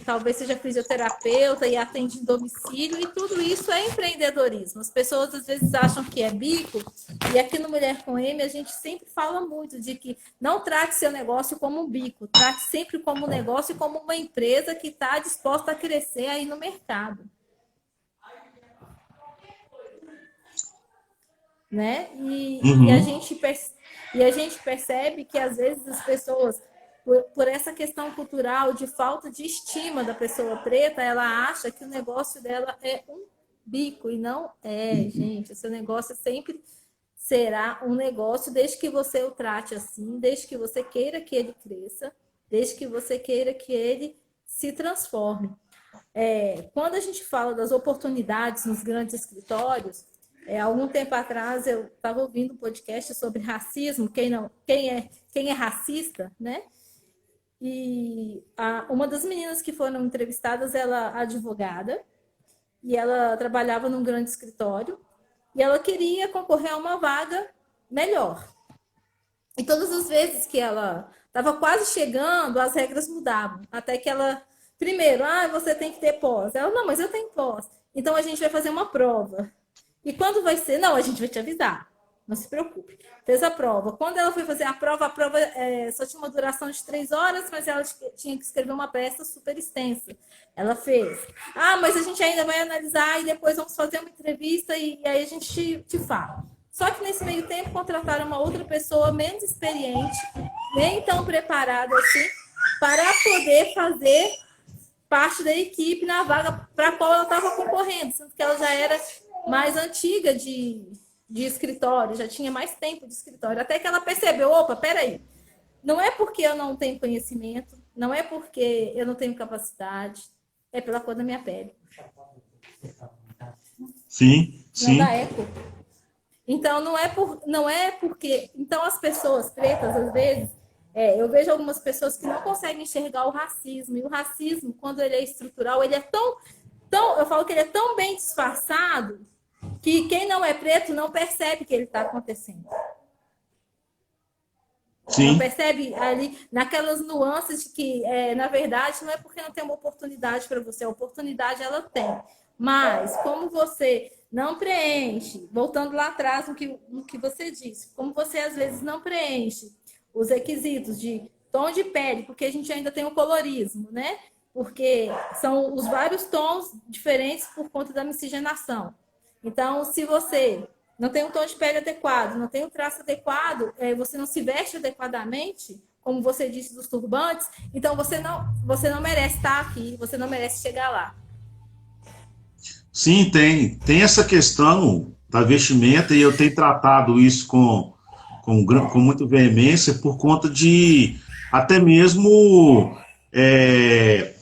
talvez seja fisioterapeuta e atende em domicílio, e tudo isso é empreendedorismo. As pessoas às vezes acham que é bico, e aqui no Mulher com M a gente sempre fala muito de que não trate seu negócio como um bico, trate sempre como um negócio e como uma empresa que está disposta a crescer aí no mercado. Né? Uhum. E a gente percebe que às vezes as pessoas, por essa questão cultural de falta de estima da pessoa preta, ela acha que o negócio dela é um bico e não é, gente. O seu negócio sempre será um negócio desde que você o trate assim, desde que você queira que ele cresça, desde que você queira que ele se transforme. Quando a gente fala das oportunidades nos grandes escritórios, algum tempo atrás eu estava ouvindo um podcast sobre racismo, quem é racista, né? E uma das meninas que foram entrevistadas, ela é advogada, e ela trabalhava num grande escritório, e ela queria concorrer a uma vaga melhor. E todas as vezes que ela estava quase chegando, as regras mudavam. Até que ela, primeiro, você tem que ter pós. Ela, não, mas eu tenho pós. Então a gente vai fazer uma prova. E quando vai ser? Não, a gente vai te avisar. Não se preocupe. Fez a prova. Quando ela foi fazer a prova só tinha uma duração de 3 horas, mas ela tinha que escrever uma peça super extensa. Ela fez. Mas a gente ainda vai analisar e depois vamos fazer uma entrevista e aí a gente te fala. Só que nesse meio tempo contrataram uma outra pessoa menos experiente, nem tão preparada assim, para poder fazer parte da equipe na vaga para a qual ela estava concorrendo, sendo que ela já era mais antiga de escritório, já tinha mais tempo de escritório. Até que ela percebeu, opa, peraí, Não é porque eu não tenho conhecimento, não é porque eu não tenho capacidade, é pela cor da minha pele. Sim, Não dá sim. eco. Então, não é porque... Então, as pessoas pretas, às vezes, eu vejo algumas pessoas que não conseguem enxergar o racismo. E o racismo, quando ele é estrutural, ele é tão... Eu falo que ele é tão bem disfarçado que quem não é preto não percebe que ele está acontecendo. Não Sim. percebe ali naquelas nuances de que, na verdade, não é porque não tem uma oportunidade para você, a oportunidade ela tem. Mas como você não preenche, voltando lá atrás no que você disse, como você às vezes não preenche os requisitos de tom de pele, porque a gente ainda tem o colorismo, né? Porque são os vários tons diferentes por conta da miscigenação. Então, se você não tem um tom de pele adequado, não tem um traço adequado, você não se veste adequadamente, como você disse dos turbantes, então você não merece estar aqui, você não merece chegar lá. Sim, tem essa questão da vestimenta e eu tenho tratado isso com muita veemência por conta de até mesmo é,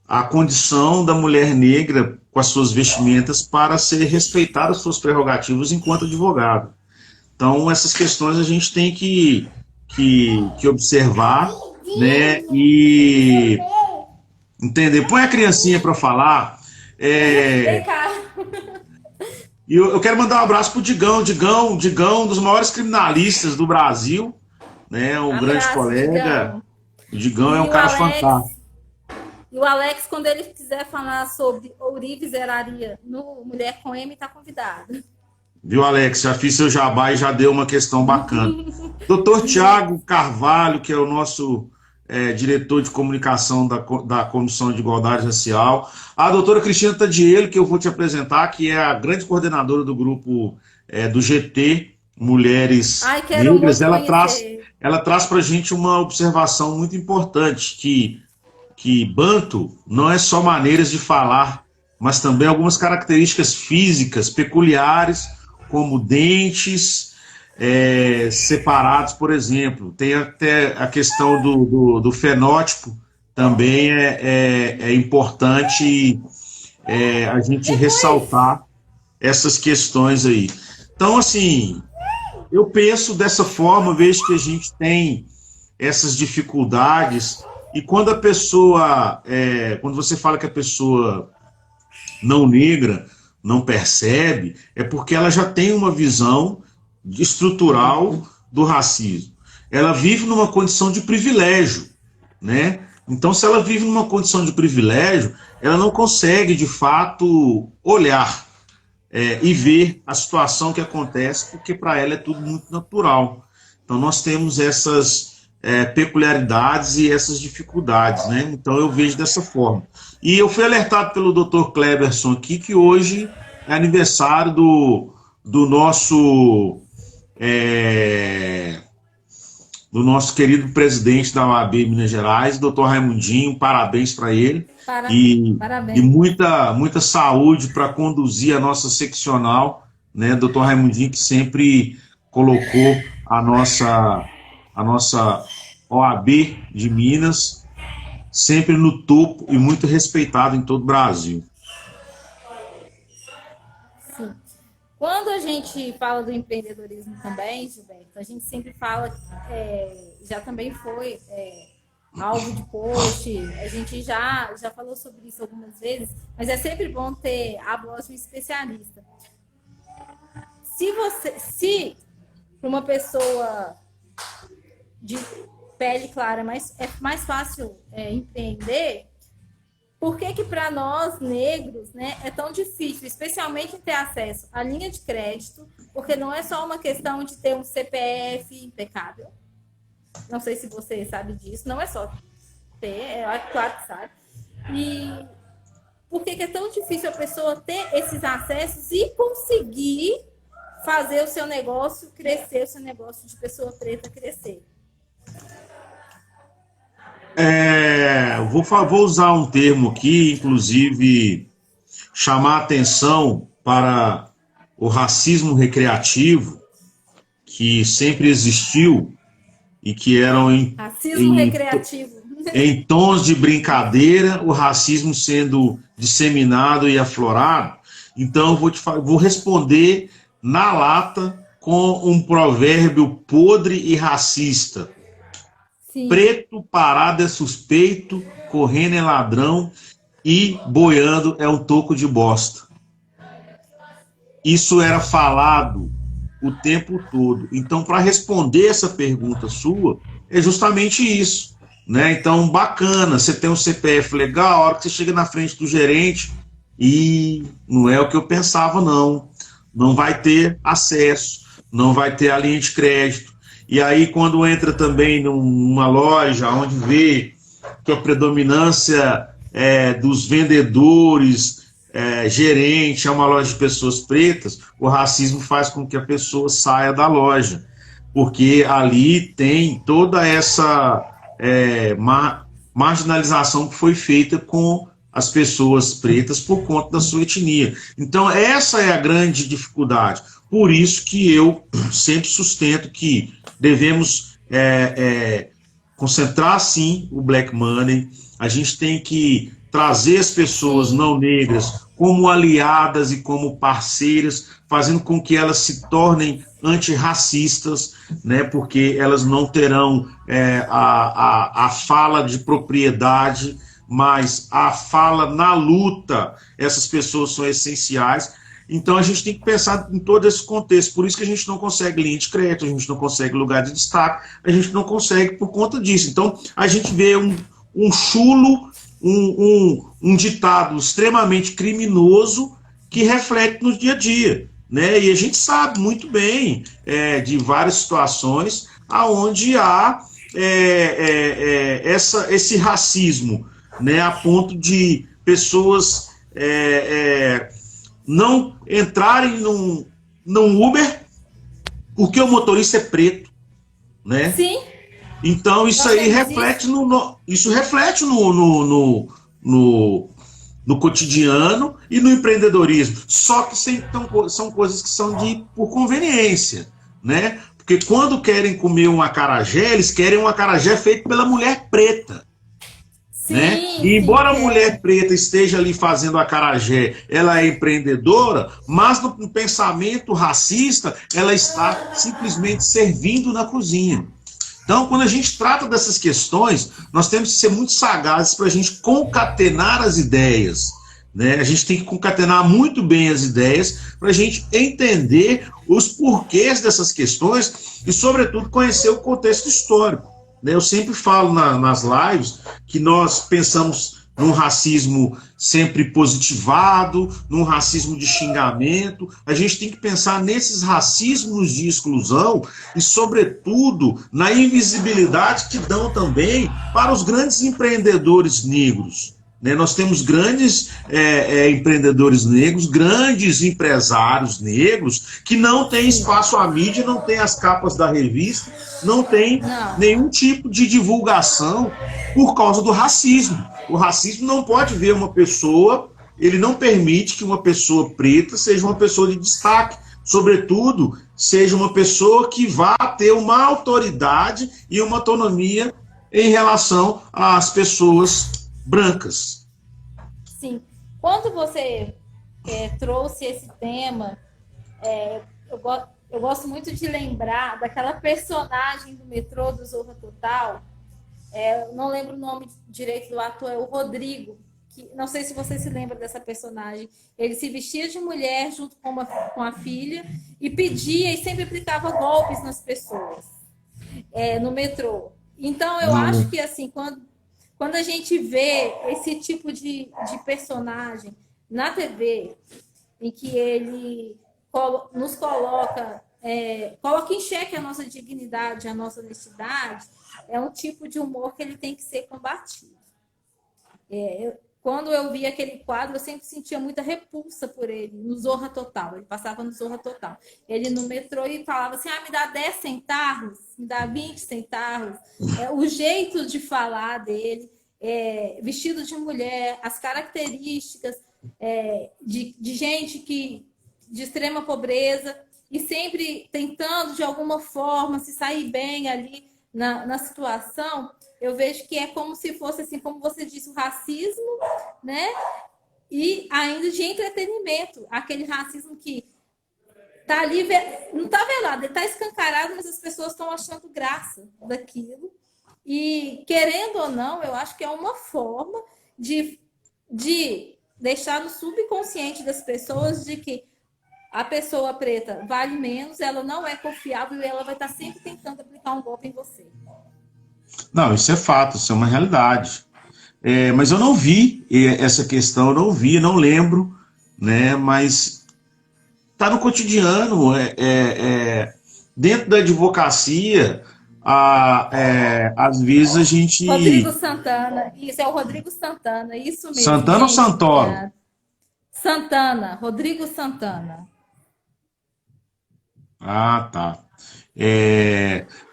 a condição da mulher negra com as suas vestimentas para ser respeitada as suas prerrogativas enquanto advogado. Então, essas questões a gente tem que observar, né, e entender. Põe a criancinha para falar. Vem É, cá. e eu quero mandar um abraço pro Digão. Digão, um dos maiores criminalistas do Brasil, né? Um grande Abraço, colega. Digão. O Digão é um E o cara Alex, fantástico. e o Alex, quando ele quiser falar sobre ourives Zeraria no Mulher com M, está convidado. Viu, Alex? Já fiz seu jabá e já deu uma questão bacana. Doutor Tiago Carvalho, que é o nosso diretor de comunicação da Comissão de Igualdade Racial. A doutora Cristina Tadielo, que eu vou te apresentar, que é a grande coordenadora do grupo do GT Mulheres Ai, quero Negras. muito conhecer. Ela traz para a gente uma observação muito importante, que banto não é só maneiras de falar, mas também algumas características físicas peculiares, como dentes separados, por exemplo. Tem até a questão do fenótipo, também é importante a gente ressaltar essas questões aí. Então, assim, eu penso dessa forma, vejo que a gente tem essas dificuldades, e quando a pessoa, quando você fala que a pessoa não negra não percebe, é porque ela já tem uma visão estrutural do racismo. Ela vive numa condição de privilégio, né? Então, se ela vive numa condição de privilégio, ela não consegue, de fato, olhar e ver a situação que acontece, porque para ela é tudo muito natural. Então, nós temos essas peculiaridades e essas dificuldades, né? Então, eu vejo dessa forma. E eu fui alertado pelo Dr. Kleberson aqui que hoje é aniversário do nosso é, do nosso querido presidente da OAB Minas Gerais, Dr. Raimundinho. Parabéns para ele e Parabéns. muita saúde para conduzir a nossa seccional, né? Dr. Raimundinho, que sempre colocou a nossa OAB de Minas sempre no topo e muito respeitado em todo o Brasil. Sim. Quando a gente fala do empreendedorismo também, Gilberto, a gente sempre fala, já também foi alvo de post, a gente já falou sobre isso algumas vezes, mas é sempre bom ter a voz de um especialista. Se para uma pessoa de pele clara é mais fácil empreender, por que para nós negros, né, é tão difícil, especialmente ter acesso à linha de crédito, porque não é só uma questão de ter um CPF impecável. Não sei se você sabe disso, não é só ter, claro que sabe. E por que é tão difícil a pessoa ter esses acessos e conseguir fazer o seu negócio crescer, o seu negócio de pessoa preta crescer? Vou usar um termo aqui, inclusive chamar a atenção para o racismo recreativo que sempre existiu e que eram Racismo recreativo. Em tons de brincadeira, o racismo sendo disseminado e aflorado. Então, vou responder na lata com um provérbio podre e racista. Sim. Preto parado é suspeito, correndo é ladrão e boiando é um toco de bosta. Isso era falado o tempo todo. Então, para responder essa pergunta sua, é justamente isso. Né? Então, bacana, você tem um CPF legal, a hora que você chega na frente do gerente, e não é o que eu pensava, não. Não vai ter acesso, não vai ter a linha de crédito. E aí, quando entra também numa loja onde vê que a predominância dos vendedores, gerente, é uma loja de pessoas pretas, o racismo faz com que a pessoa saia da loja, porque ali tem toda essa marginalização que foi feita com as pessoas pretas por conta da sua etnia. Então, essa é a grande dificuldade. Por isso que eu sempre sustento que devemos concentrar, sim, o Black Money. A gente tem que trazer as pessoas não negras como aliadas e como parceiras, fazendo com que elas se tornem antirracistas, né, porque elas não terão a fala de propriedade, mas a fala na luta. Essas pessoas são essenciais. Então a gente tem que pensar em todo esse contexto. Por isso que a gente não consegue linha de crédito, a gente não consegue lugar de destaque, a gente não consegue por conta disso. Então a gente vê um chulo, um ditado extremamente criminoso que reflete no dia a dia. Né? E a gente sabe muito bem de várias situações onde há esse racismo, né? A ponto de pessoas não entrarem num Uber porque o motorista é preto, né? Sim. Então isso aí reflete no cotidiano e no empreendedorismo. Só que são coisas que são por conveniência, né? Porque quando querem comer um acarajé, eles querem um acarajé feito pela mulher preta. Sim, né? E embora a mulher preta esteja ali fazendo acarajé, ela é empreendedora, mas no pensamento racista, ela está simplesmente servindo na cozinha. Então, quando a gente trata dessas questões, nós temos que ser muito sagazes para a gente concatenar as ideias. Né? A gente tem que concatenar muito bem as ideias para a gente entender os porquês dessas questões e, sobretudo, conhecer o contexto histórico. Né? Eu sempre falo nas lives que nós pensamos num racismo sempre positivado, num racismo de xingamento. A gente tem que pensar nesses racismos de exclusão e, sobretudo, na invisibilidade que dão também para os grandes empreendedores negros. Né? Nós temos grandes empreendedores negros, grandes empresários negros que não têm espaço à mídia, não têm as capas da revista, não tem nenhum tipo de divulgação por causa do racismo. O racismo não pode ver uma pessoa, ele não permite que uma pessoa preta seja uma pessoa de destaque, sobretudo, seja uma pessoa que vá ter uma autoridade e uma autonomia em relação às pessoas brancas. Sim. Quando você trouxe esse tema, eu gosto muito de lembrar daquela personagem do metrô do Zorra Total. Eu não lembro o nome direito do ator, é o Rodrigo. Que, não sei se você se lembra dessa personagem. Ele se vestia de mulher junto com a filha e pedia e sempre aplicava golpes nas pessoas no metrô. Então, eu acho que assim, quando a gente vê esse tipo de personagem na TV, em que ele nos coloca em xeque a nossa dignidade, a nossa honestidade, é um tipo de humor que ele tem que ser combatido. Quando eu vi aquele quadro, eu sempre sentia muita repulsa por ele, no Zorra Total. Ele passava no Zorra Total. Ele no metrô e falava assim, me dá 10 centavos, me dá 20 centavos. O jeito de falar dele, vestido de mulher, as características de gente de extrema pobreza e sempre tentando, de alguma forma, se sair bem ali na situação, eu vejo que é como se fosse, assim, como você disse, o racismo, né? E ainda de entretenimento, aquele racismo que tá ali, não tá velado, ele tá escancarado, mas as pessoas estão achando graça daquilo. E, querendo ou não, eu acho que é uma forma de deixar no subconsciente das pessoas de que a pessoa preta vale menos, ela não é confiável e ela vai estar sempre tentando aplicar um golpe em você. Não, isso é fato, isso é uma realidade. Mas eu não vi essa questão, eu não vi, não lembro, né? Mas está no cotidiano, dentro da advocacia, às vezes a Rodrigo gente... Santana, isso é o Rodrigo Santana, isso mesmo, Santana ou gente, Santoro? Santana, Rodrigo Santana. Ah, tá.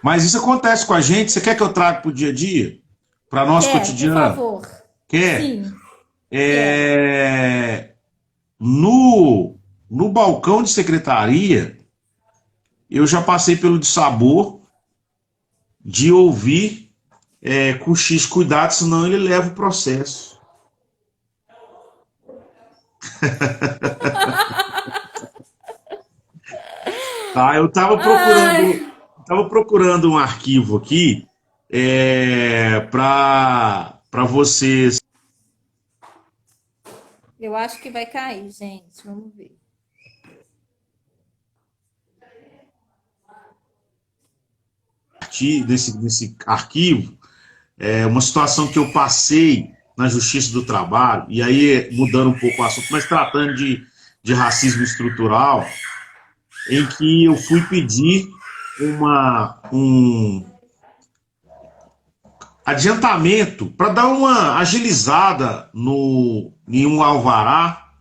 Mas isso acontece com a gente, você quer que eu traga para o dia a dia? Para nosso Quero, por cotidiano? favor. Quer? Sim, quero. No balcão de secretaria, eu já passei pelo dissabor de ouvir com X cuidado, senão ele leva o processo. Tá, eu estava procurando um arquivo aqui para vocês. Eu acho que vai cair, gente. Vamos ver. Desse arquivo, uma situação que eu passei na Justiça do Trabalho, e aí mudando um pouco o assunto, mas tratando de racismo estrutural, em que eu fui pedir um adiantamento para dar uma agilizada em um alvará,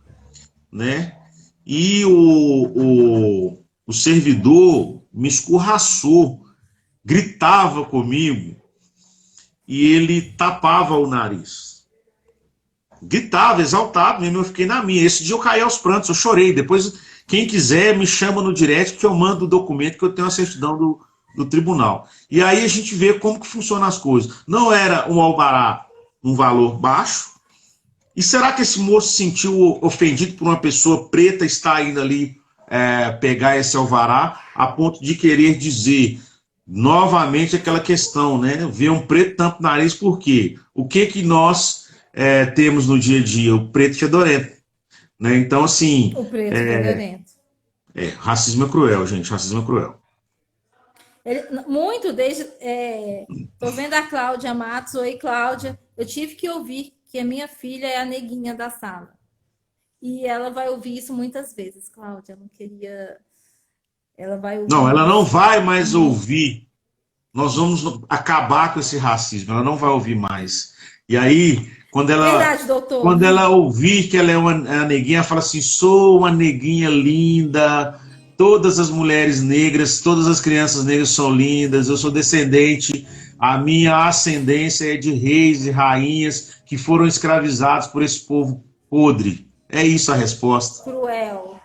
né? E o servidor me escorraçou, gritava comigo e ele tapava o nariz. Gritava, exaltado mesmo, eu fiquei na minha. Esse dia eu caí aos prantos, eu chorei. Depois, quem quiser, me chama no direct que eu mando o documento que eu tenho a certidão do tribunal. E aí a gente vê como que funcionam as coisas. Não era um alvará um valor baixo. E será que esse moço se sentiu ofendido por uma pessoa preta estar indo ali pegar esse alvará a ponto de querer dizer novamente aquela questão, né? Ver um preto tampa o nariz, por quê? O que nós temos no dia a dia? O preto fedorento. Né? Então, assim... O preto fedorento. Racismo é cruel, gente. Racismo é cruel. Muito desde... tô vendo a Cláudia Matos. Oi, Cláudia. Eu tive que ouvir que a minha filha é a neguinha da sala. E ela vai ouvir isso muitas vezes, Cláudia. Eu não queria... Ela vai ouvir. Não, ela não vai mais ouvir. Nós vamos acabar com esse racismo. Ela não vai ouvir mais. E aí, quando Verdade, doutor. Quando ela ouvir que ela é uma neguinha, ela fala assim: sou uma neguinha linda, todas as mulheres negras, todas as crianças negras são lindas, eu sou descendente, a minha ascendência é de reis e rainhas que foram escravizados por esse povo podre. É isso a resposta. Cruel.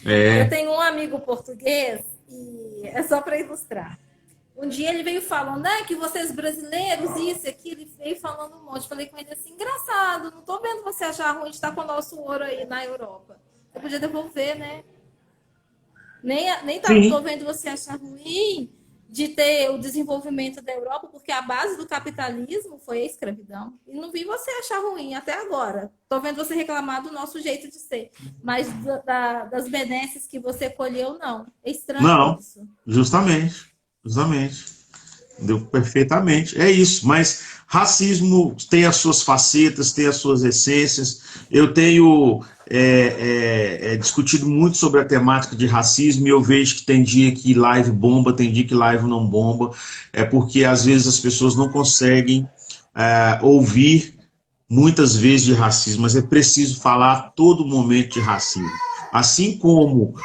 Eu tenho um amigo português e é só para ilustrar. Um dia ele veio falando, que vocês brasileiros, isso e aquilo, ele veio falando um monte. Falei com ele assim, engraçado, não tô vendo você achar ruim de estar com o nosso ouro aí na Europa. Eu podia devolver, né? Nem tô vendo você achar ruim de ter o desenvolvimento da Europa, porque a base do capitalismo foi a escravidão. E não vi você achar ruim até agora. Tô vendo você reclamar do nosso jeito de ser. Mas das benesses que você colheu, não. É estranho isso. Justamente. Deu perfeitamente. É isso, mas racismo tem as suas facetas, tem as suas essências. Eu tenho discutido muito sobre a temática de racismo e eu vejo que tem dia que live bomba, tem dia que live não bomba. É porque às vezes as pessoas não conseguem ouvir muitas vezes de racismo, mas é preciso falar a todo momento de racismo. Assim como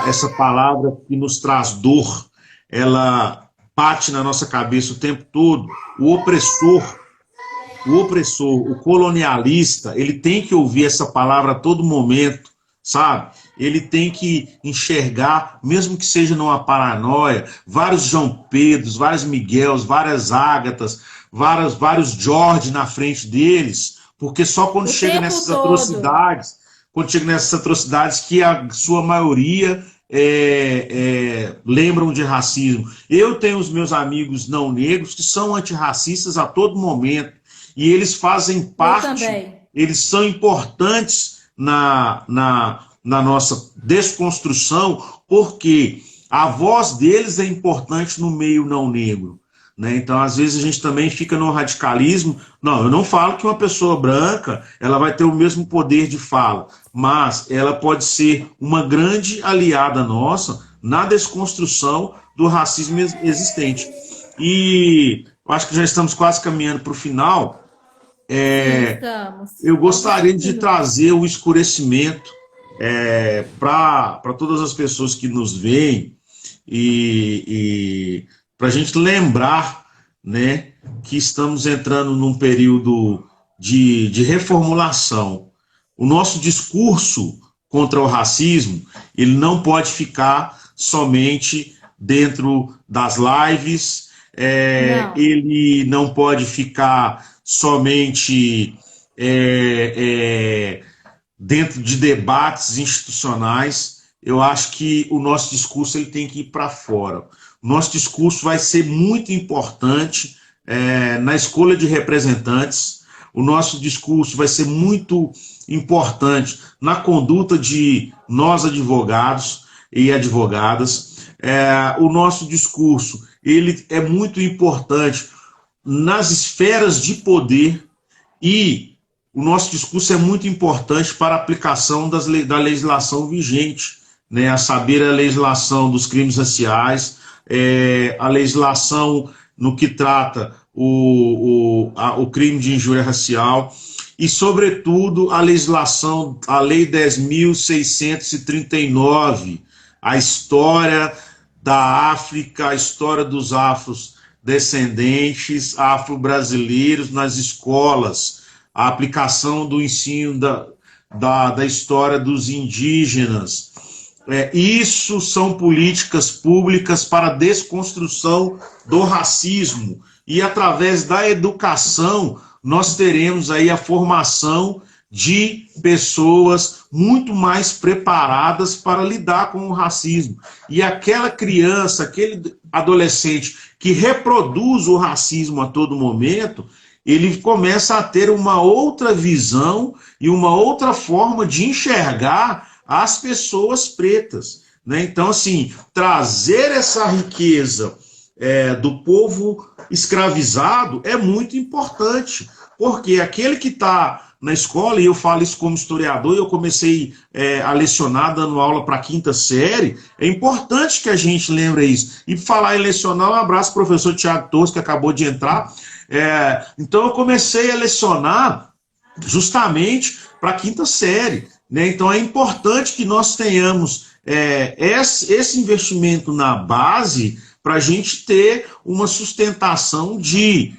essa palavra que nos traz dor, ela bate na nossa cabeça o tempo todo, o opressor, o colonialista, ele tem que ouvir essa palavra a todo momento, sabe? ele tem que enxergar, mesmo que seja numa paranoia, vários João Pedros, vários Miguels, várias Ágatas, vários George na frente deles, porque só quando chega nessas atrocidades que a sua maioria lembram de racismo. Eu tenho os meus amigos não negros que são antirracistas a todo momento, e eles fazem parte, eles são importantes na nossa desconstrução, porque a voz deles é importante no meio não negro. Né? Então, às vezes, a gente também fica no radicalismo. Não, eu não falo que uma pessoa branca ela vai ter o mesmo poder de fala, mas ela pode ser uma grande aliada nossa na desconstrução do racismo existente. E eu acho que já estamos quase caminhando para o final. Eu gostaria de trazer o esclarecimento para todas as pessoas que nos veem e para a gente lembrar, né, que estamos entrando num período de reformulação. O nosso discurso contra o racismo, ele não pode ficar somente dentro das lives, ele não pode ficar somente dentro de debates institucionais. Eu acho que o nosso discurso ele tem que ir para fora. O nosso discurso vai ser muito importante na escolha de representantes. O nosso discurso vai ser muito importante na conduta de nós advogados e advogadas. O nosso discurso ele é muito importante nas esferas de poder, e o nosso discurso é muito importante para a aplicação da legislação vigente, né? A saber, a legislação dos crimes raciais, a legislação no que trata o crime de injúria racial e, sobretudo, a legislação, a Lei 10.639, a história da África, a história dos afrodescendentes, afro-brasileiros nas escolas, a aplicação do ensino da história dos indígenas. Isso são políticas públicas para a desconstrução do racismo, e através da educação nós teremos aí a formação de pessoas muito mais preparadas para lidar com o racismo. E aquela criança, aquele adolescente que reproduz o racismo a todo momento, ele começa a ter uma outra visão e uma outra forma de enxergar as pessoas pretas. Né? Então, assim, trazer essa riqueza do povo escravizado é muito importante, porque aquele que está na escola, e eu falo isso como historiador, eu comecei a lecionar dando aula para a 5ª série, é importante que a gente lembre isso. E para falar em lecionar, um abraço para o professor Tiago Torres, que acabou de entrar. Então eu comecei a lecionar justamente para a 5ª série. Né? Então é importante que nós tenhamos esse investimento na base para a gente ter uma sustentação de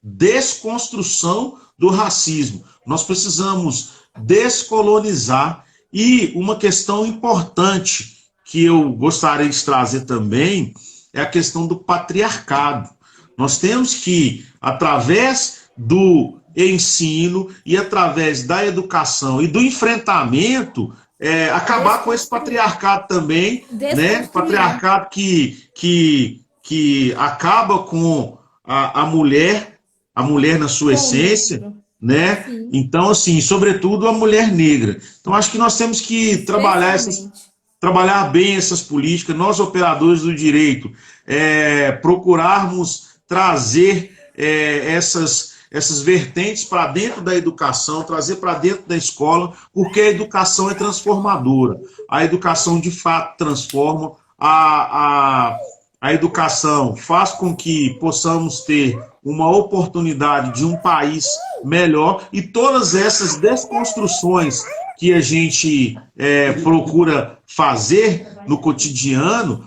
desconstrução do racismo. Nós precisamos descolonizar. E uma questão importante que eu gostaria de trazer também é a questão do patriarcado. Nós temos que, através do ensino e através da educação e do enfrentamento, acabar com esse patriarcado também, né? Patriarcado que acaba com a mulher na sua essência, né? Sim. Então, assim, sobretudo a mulher negra. Então, acho que nós temos que trabalhar bem essas políticas, nós operadores do direito, procurarmos trazer essas vertentes para dentro da educação, trazer para dentro da escola, porque a educação é transformadora. A educação, de fato, transforma. A educação faz com que possamos ter uma oportunidade de um país melhor, e todas essas desconstruções que a gente procura fazer no cotidiano,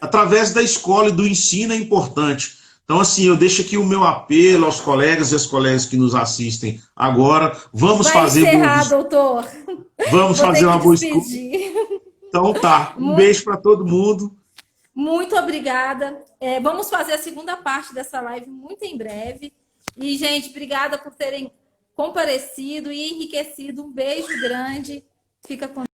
através da escola e do ensino, é importante. Então, assim, eu deixo aqui o meu apelo aos colegas e às colegas que nos assistem agora. Vamos Vai fazer encerrar, doutor. vamos Vou fazer ter que uma boa escuta. despedir. Então tá, um beijo para todo mundo. Muito obrigada. Vamos fazer a segunda parte dessa live muito em breve. E, gente, obrigada por terem comparecido e enriquecido. Um beijo grande. Fica com